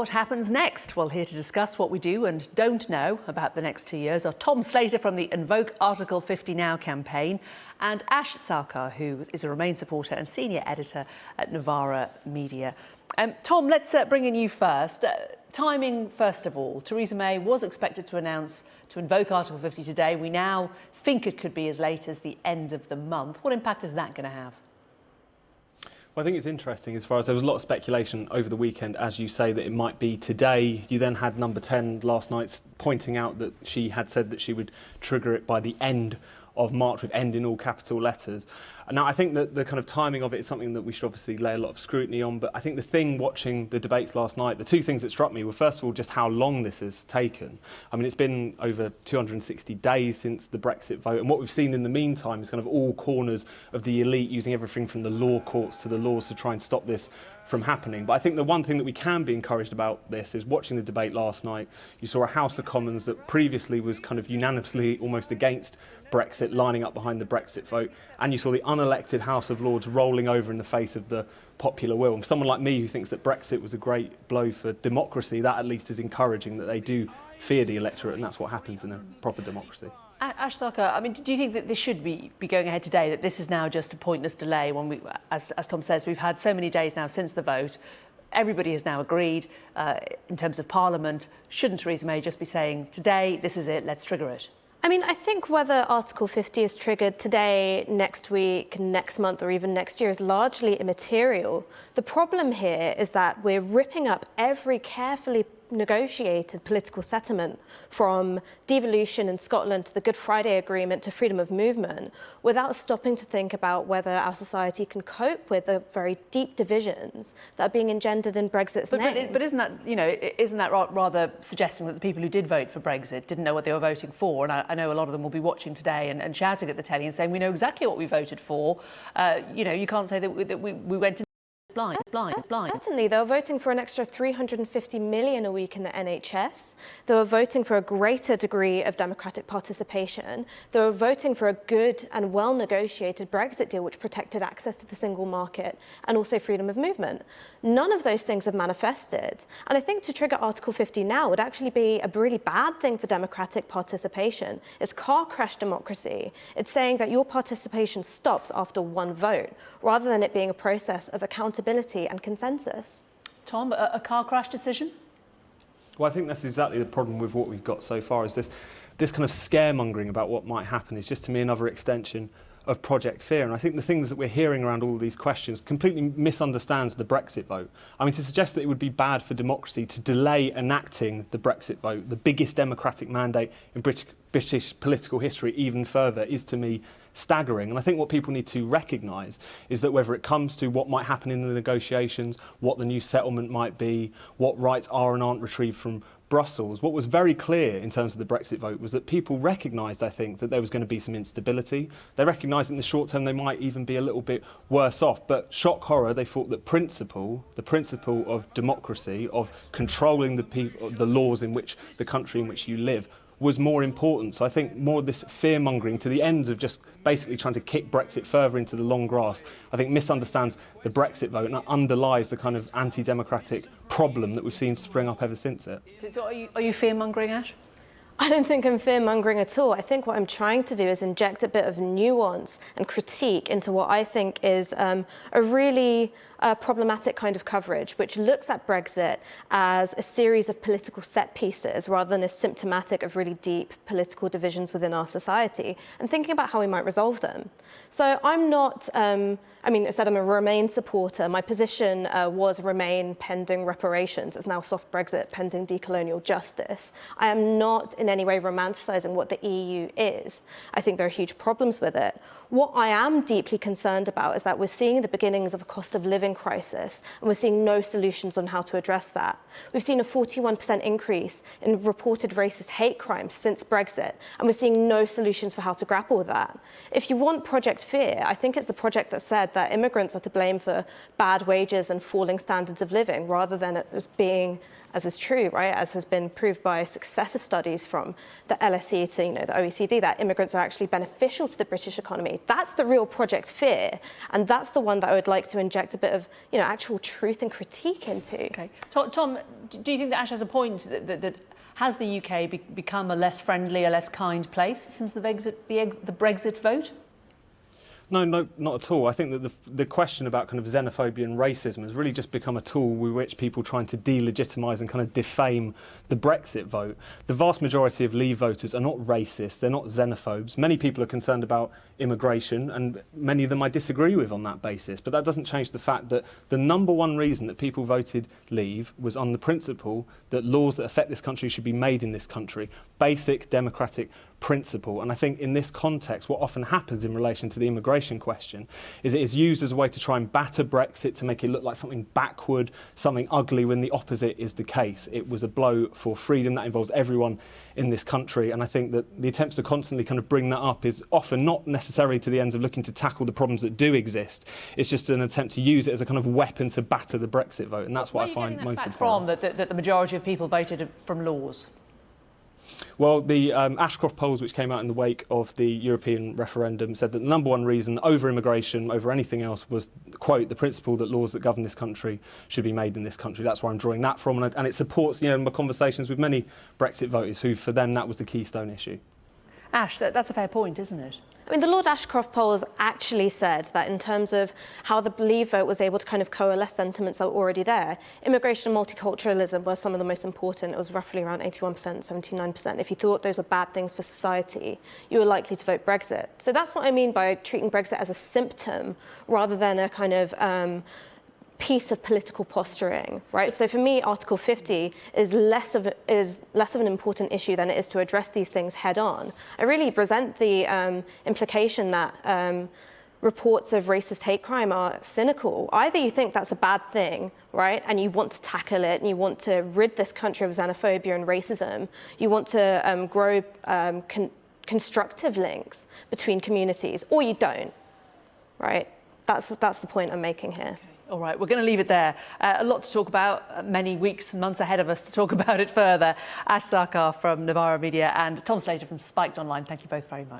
What happens next? Well, here to discuss what we do and don't know about the next 2 years are Tom Slater from the Invoke Article 50 Now campaign and Ash Sarkar, who is a Remain supporter and senior editor at Novara Media. Tom, let's bring in you first. Timing, first of all. Theresa May was expected to announce to invoke Article 50 today. We now think it could be as late as the end of the month. What impact is that going to have? Well, I think it's interesting as far as there was a lot of speculation over the weekend, as you say, that it might be today. You then had Number 10 last night pointing out that she had said that she would trigger it by the end of March, with end in all capital letters. Now, I think that the kind of timing of it is something that we should obviously lay a lot of scrutiny on, but I think the thing watching the debates last night, the two things that struck me were, first of all, just how long this has taken. I mean, it's been over 260 days since the Brexit vote, and what we've seen in the meantime is kind of all corners of the elite using everything from the law courts to the laws to try and stop this from happening. But I think the one thing that we can be encouraged about this is watching the debate last night. You saw a House of Commons that previously was kind of unanimously almost against Brexit, lining up behind the Brexit vote, and you saw the unelected House of Lords rolling over in the face of the popular will. And for someone like me who thinks that Brexit was a great blow for democracy, that at least is encouraging, that they do fear the electorate, and that's what happens in a proper democracy. Ash Sarkar, I mean, do you think that this should be going ahead today, that this is now just a pointless delay when we, as Tom says, we've had so many days now since the vote, everybody has now agreed in terms of Parliament, shouldn't Theresa May just be saying, today, this is it, let's trigger it? I mean, I think whether Article 50 is triggered today, next week, next month, or even next year is largely immaterial. The problem here is that we're ripping up every carefully negotiated political settlement, from devolution in Scotland to the Good Friday Agreement to freedom of movement, without stopping to think about whether our society can cope with the very deep divisions that are being engendered in Brexit's name. But isn't that, you know, isn't that rather suggesting that the people who did vote for Brexit didn't know what they were voting for? And I know a lot of them will be watching today and shouting at the telly and saying, we know exactly what we voted for. You know, you can't say that we went in blind. Certainly, they were voting for an extra $350 million a week in the NHS. They were voting for a greater degree of democratic participation. They were voting for a good and well-negotiated Brexit deal which protected access to the single market and also freedom of movement. None of those things have manifested. And I think to trigger Article 50 now would actually be a really bad thing for democratic participation. It's car crash democracy. It's saying that your participation stops after one vote, rather than it being a process of accountability and consensus. Tom, a car crash decision? Well, I think that's exactly the problem with what we've got so far, is this kind of scaremongering about what might happen is just, to me, another extension of Project Fear. And I think the things that we're hearing around all these questions completely misunderstands the Brexit vote. I mean, to suggest that it would be bad for democracy to delay enacting the Brexit vote, the biggest democratic mandate in British political history, even further, is, to me, staggering. And I think what people need to recognise is that whether it comes to what might happen in the negotiations, what the new settlement might be, what rights are and aren't retrieved from Brussels, what was very clear in terms of the Brexit vote was that people recognised, I think, that there was going to be some instability. They recognised in the short term they might even be a little bit worse off. But shock horror, they thought that the principle of democracy, of controlling the laws in which the country in which you live, was more important. So I think more of this fear-mongering to the ends of just basically trying to kick Brexit further into the long grass, I think misunderstands the Brexit vote and underlies the kind of anti-democratic problem that we've seen spring up ever since it. So are you fear-mongering, Ash? I don't think I'm fear-mongering at all. I think what I'm trying to do is inject a bit of nuance and critique into what I think is a really problematic kind of coverage, which looks at Brexit as a series of political set pieces rather than as symptomatic of really deep political divisions within our society, and thinking about how we might resolve them. So I'm not, I mean, I said I'm a Remain supporter. My position was Remain pending reparations. It's now soft Brexit pending decolonial justice. I am not in any way romanticising what the EU is. I think there are huge problems with it. What I am deeply concerned about is that we're seeing the beginnings of a cost of living crisis, and we're seeing no solutions on how to address that. We've seen a 41% increase in reported racist hate crimes since Brexit, and we're seeing no solutions for how to grapple with that. If you want Project Fear, I think it's the project that said that immigrants are to blame for bad wages and falling standards of living, rather than it as being, as is true, right, as has been proved by successive studies from the LSE to the OECD, that immigrants are actually beneficial to the British economy, That's the real project fear, and that's the one that I would like to inject a bit of, actual truth and critique into. Okay, Tom, do you think that Ash has a point that has the UK become a less friendly, a less kind place since the Brexit vote? No, not at all. I think that the question about kind of xenophobia and racism has really just become a tool with which people trying to delegitimise and kind of defame the Brexit vote. The vast majority of Leave voters are not racist, they're not xenophobes. Many people are concerned about immigration, and many of them I disagree with on that basis. But that doesn't change the fact that the number one reason that people voted Leave was on the principle that laws that affect this country should be made in this country. Basic democratic principle. And I think in this context, what often happens in relation to the immigration question is it is used as a way to try and batter Brexit, to make it look like something backward, something ugly, when the opposite is the case. It was a blow for freedom that involves everyone in this country. And I think that the attempts to constantly kind of bring that up is often not necessarily to the ends of looking to tackle the problems that do exist. It's just an attempt to use it as a kind of weapon to batter the Brexit vote. And that's what I find most important. That the majority of people voted from laws? Well, the Ashcroft polls, which came out in the wake of the European referendum, said that the number one reason over immigration, over anything else, was, quote, the principle that laws that govern this country should be made in this country. That's where I'm drawing that from, and it supports, my conversations with many Brexit voters who, for them, that was the keystone issue. Ash, that's a fair point, isn't it? I mean, the Lord Ashcroft polls actually said that in terms of how the Leave vote was able to kind of coalesce sentiments that were already there, immigration and multiculturalism were some of the most important. It was roughly around 81%, 79%. If you thought those were bad things for society, you were likely to vote Brexit. So that's what I mean by treating Brexit as a symptom rather than a kind of piece of political posturing, right? So for me, Article 50 is less of an important issue than it is to address these things head on. I really resent the implication that reports of racist hate crime are cynical. Either you think that's a bad thing, right, and you want to tackle it, and you want to rid this country of xenophobia and racism, you want to grow constructive links between communities, or you don't, right? That's the point I'm making here. All right, we're going to leave it there. A lot to talk about, many weeks and months ahead of us to talk about it further. Ash Sarkar from Novara Media and Tom Slater from Spiked Online, thank you both very much.